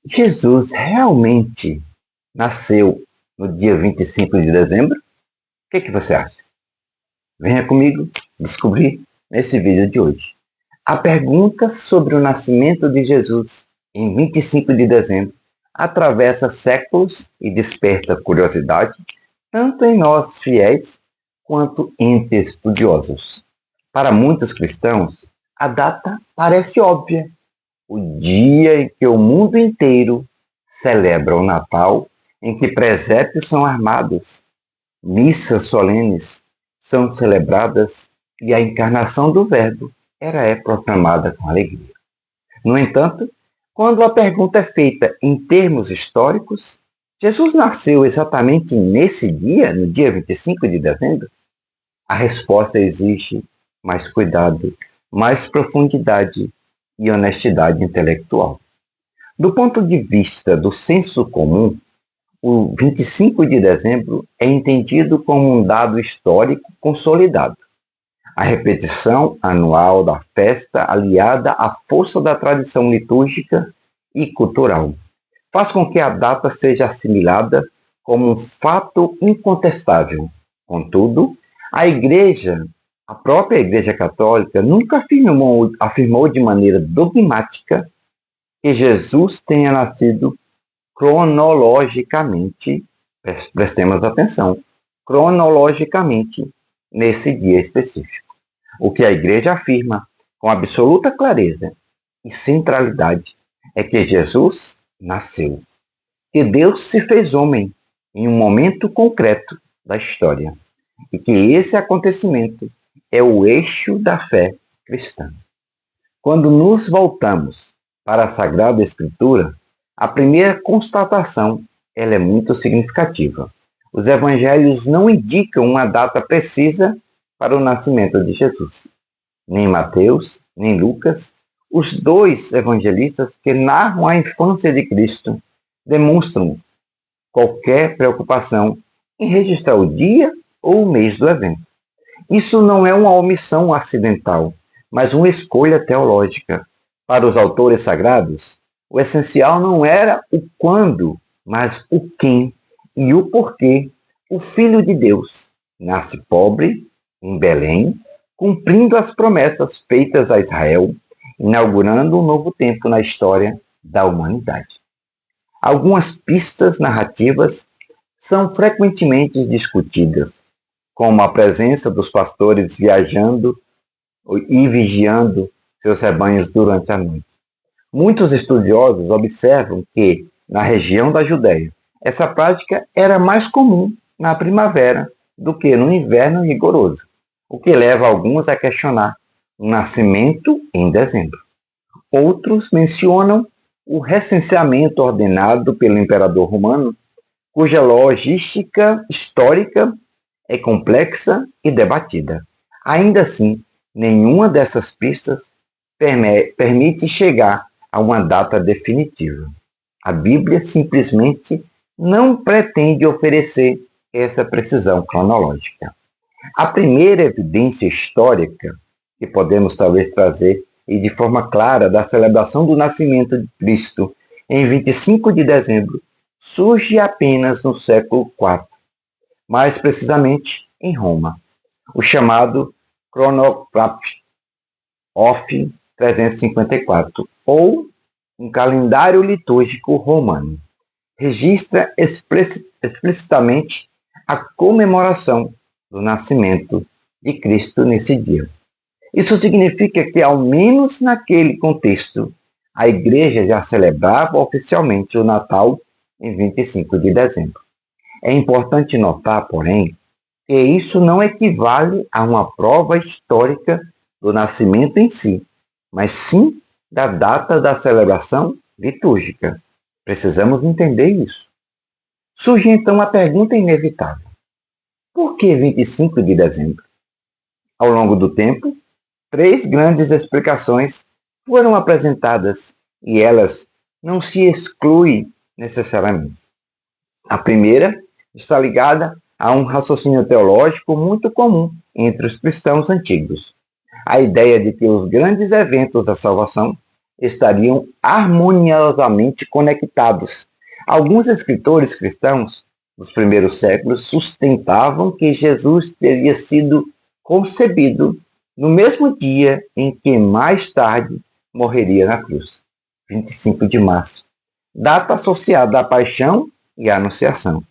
Jesus realmente nasceu no dia 25 de dezembro? O que você acha? Venha comigo descobrir nesse vídeo de hoje. A pergunta sobre o nascimento de Jesus em 25 de dezembro atravessa séculos e desperta curiosidade, tanto em nós fiéis quanto entre estudiosos. Para muitos cristãos, a data parece óbvia. O dia em que o mundo inteiro celebra o Natal, em que presépios são armados, missas solenes são celebradas e a encarnação do Verbo é proclamada com alegria. No entanto, quando a pergunta é feita em termos históricos, Jesus nasceu exatamente nesse dia, no dia 25 de dezembro? A resposta exige mais cuidado, mais profundidade e honestidade intelectual. Do ponto de vista do senso comum, o 25 de dezembro é entendido como um dado histórico consolidado. A repetição anual da festa, aliada à força da tradição litúrgica e cultural, faz com que a data seja assimilada como um fato incontestável. Contudo, a própria Igreja Católica, nunca afirmou de maneira dogmática que Jesus tenha nascido cronologicamente, prestemos atenção, cronologicamente nesse dia específico. O que a Igreja afirma com absoluta clareza e centralidade é que Jesus nasceu, que Deus se fez homem em um momento concreto da história e que esse acontecimento é o eixo da fé cristã. Quando nos voltamos para a Sagrada Escritura, a primeira constatação ela é muito significativa. Os evangelhos não indicam uma data precisa para o nascimento de Jesus. Nem Mateus, nem Lucas, os dois evangelistas que narram a infância de Cristo, demonstram qualquer preocupação em registrar o dia ou o mês do evento. Isso não é uma omissão acidental, mas uma escolha teológica. Para os autores sagrados, o essencial não era o quando, mas o quem e o porquê o Filho de Deus nasce pobre, em Belém, cumprindo as promessas feitas a Israel, inaugurando um novo tempo na história da humanidade. Algumas pistas narrativas são frequentemente discutidas, como a presença dos pastores viajando e vigiando seus rebanhos durante a noite. Muitos estudiosos observam que, na região da Judéia, essa prática era mais comum na primavera do que no inverno rigoroso, o que leva alguns a questionar o nascimento em dezembro. Outros mencionam o recenseamento ordenado pelo imperador romano, cuja logística histórica é complexa e debatida. Ainda assim, nenhuma dessas pistas permite chegar a uma data definitiva. A Bíblia simplesmente não pretende oferecer essa precisão cronológica. A primeira evidência histórica que podemos talvez trazer e de forma clara da celebração do nascimento de Cristo em 25 de dezembro surge apenas no século IV, mais precisamente em Roma, o chamado Chronograph of 354, ou um calendário litúrgico romano, registra explicitamente a comemoração do nascimento de Cristo nesse dia. Isso significa que, ao menos naquele contexto, a Igreja já celebrava oficialmente o Natal em 25 de dezembro. É importante notar, porém, que isso não equivale a uma prova histórica do nascimento em si, mas sim da data da celebração litúrgica. Precisamos entender isso. Surge então a pergunta inevitável: por que 25 de dezembro? Ao longo do tempo, 3 grandes explicações foram apresentadas e elas não se excluem necessariamente. A primeira está ligada a um raciocínio teológico muito comum entre os cristãos antigos. A ideia de que os grandes eventos da salvação estariam harmoniosamente conectados. Alguns escritores cristãos dos primeiros séculos sustentavam que Jesus teria sido concebido no mesmo dia em que mais tarde morreria na cruz, 25 de março, data associada à paixão e à anunciação.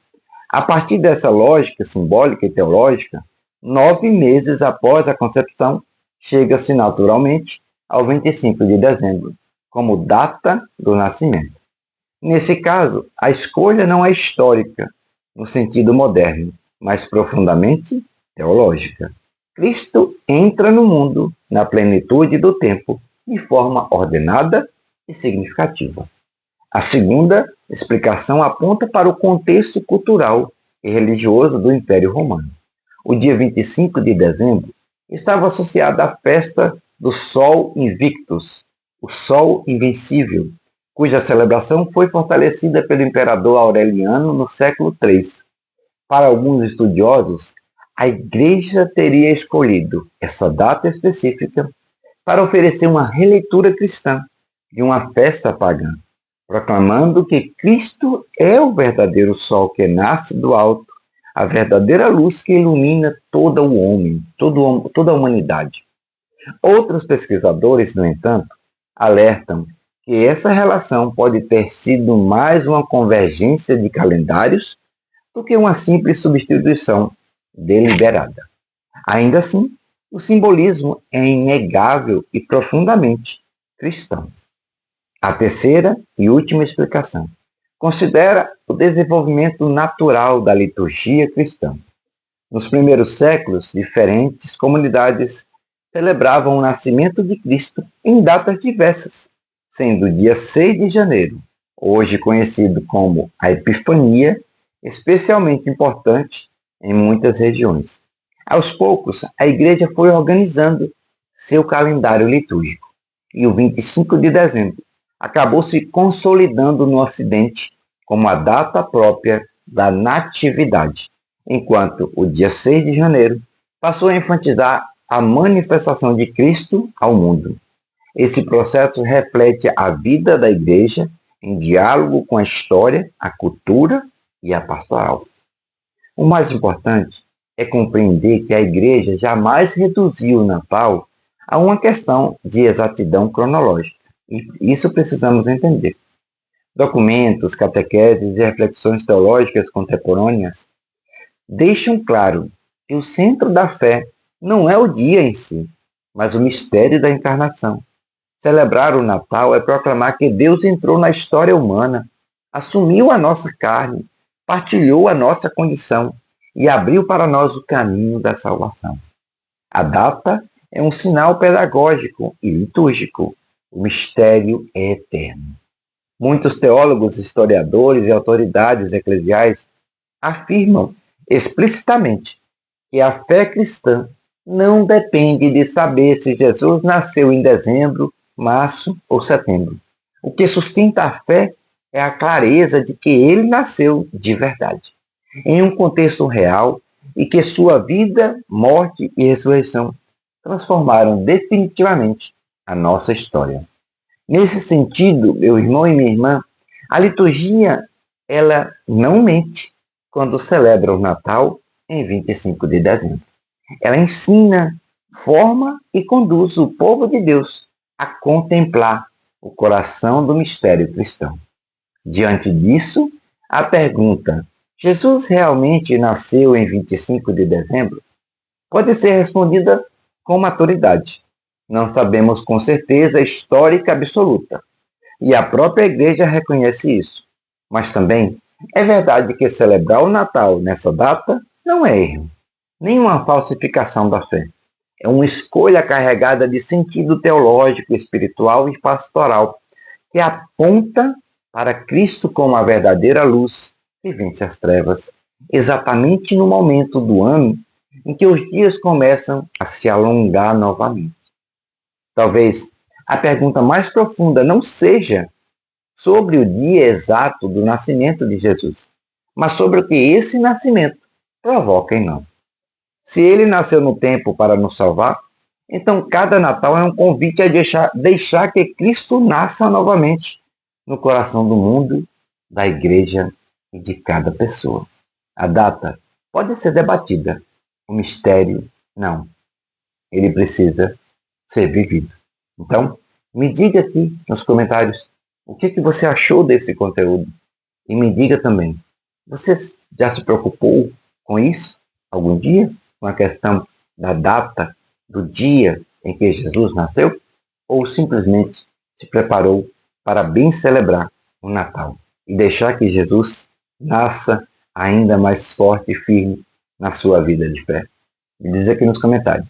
A partir dessa lógica simbólica e teológica, 9 meses após a concepção, chega-se naturalmente ao 25 de dezembro, como data do nascimento. Nesse caso, a escolha não é histórica, no sentido moderno, mas profundamente teológica. Cristo entra no mundo, na plenitude do tempo, de forma ordenada e significativa. A segunda explicação aponta para o contexto cultural e religioso do Império Romano. O dia 25 de dezembro estava associado à festa do Sol Invictus, o Sol Invencível, cuja celebração foi fortalecida pelo imperador Aureliano no século III. Para alguns estudiosos, a Igreja teria escolhido essa data específica para oferecer uma releitura cristã de uma festa pagã, proclamando que Cristo é o verdadeiro sol que nasce do alto, a verdadeira luz que ilumina todo o homem, toda a humanidade. Outros pesquisadores, no entanto, alertam que essa relação pode ter sido mais uma convergência de calendários do que uma simples substituição deliberada. Ainda assim, o simbolismo é inegável e profundamente cristão. A terceira e última explicação considera o desenvolvimento natural da liturgia cristã. Nos primeiros séculos, diferentes comunidades celebravam o nascimento de Cristo em datas diversas, sendo o dia 6 de janeiro, hoje conhecido como a Epifania, especialmente importante em muitas regiões. Aos poucos, a Igreja foi organizando seu calendário litúrgico, e o 25 de dezembro acabou se consolidando no Ocidente como a data própria da Natividade, enquanto o dia 6 de janeiro passou a enfatizar a manifestação de Cristo ao mundo. Esse processo reflete a vida da Igreja em diálogo com a história, a cultura e a pastoral. O mais importante é compreender que a Igreja jamais reduziu o Natal a uma questão de exatidão cronológica. E isso precisamos entender. Documentos, catequeses e reflexões teológicas contemporâneas deixam claro que o centro da fé não é o dia em si, mas o mistério da encarnação. Celebrar o Natal é proclamar que Deus entrou na história humana, assumiu a nossa carne, partilhou a nossa condição e abriu para nós o caminho da salvação. A data é um sinal pedagógico e litúrgico. O mistério é eterno. Muitos teólogos, historiadores e autoridades eclesiais afirmam explicitamente que a fé cristã não depende de saber se Jesus nasceu em dezembro, março ou setembro. O que sustenta a fé é a clareza de que ele nasceu de verdade, em um contexto real, e que sua vida, morte e ressurreição transformaram definitivamente a nossa história. Nesse sentido, meu irmão e minha irmã, a liturgia ela não mente quando celebra o Natal em 25 de dezembro. Ela ensina, forma e conduz o povo de Deus a contemplar o coração do mistério cristão. Diante disso, a pergunta: Jesus realmente nasceu em 25 de dezembro? Pode ser respondida com maturidade. Não sabemos com certeza histórica absoluta, e a própria Igreja reconhece isso. Mas também é verdade que celebrar o Natal nessa data não é erro, nem uma falsificação da fé. É uma escolha carregada de sentido teológico, espiritual e pastoral, que aponta para Cristo como a verdadeira luz que vence as trevas, exatamente no momento do ano em que os dias começam a se alongar novamente. Talvez a pergunta mais profunda não seja sobre o dia exato do nascimento de Jesus, mas sobre o que esse nascimento provoca em nós. Se ele nasceu no tempo para nos salvar, Então, cada Natal é um convite a deixar que Cristo nasça novamente no coração do mundo, da igreja e de cada pessoa. A data pode ser debatida, o mistério não. Ele precisa ser vivido. Então, me diga aqui nos comentários o que você achou desse conteúdo. E me diga também, você já se preocupou com isso algum dia? Com a questão da data, do dia em que Jesus nasceu? Ou simplesmente se preparou para bem celebrar o Natal e deixar que Jesus nasça ainda mais forte e firme na sua vida de fé? Me diz aqui nos comentários.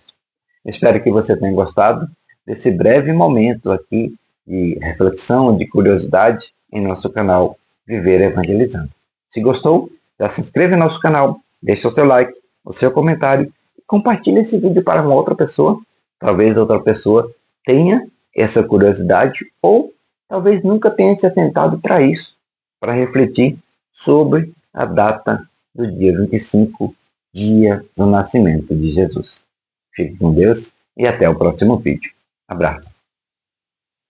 Espero que você tenha gostado desse breve momento aqui de reflexão, de curiosidade em nosso canal Viver Evangelizando. Se gostou, já se inscreva no nosso canal, deixe o seu like, o seu comentário e compartilhe esse vídeo para uma outra pessoa. Talvez outra pessoa tenha essa curiosidade ou talvez nunca tenha se atentado para isso, para refletir sobre a data do dia 25, dia do nascimento de Jesus. Fique com Deus e até o próximo vídeo. Abraço.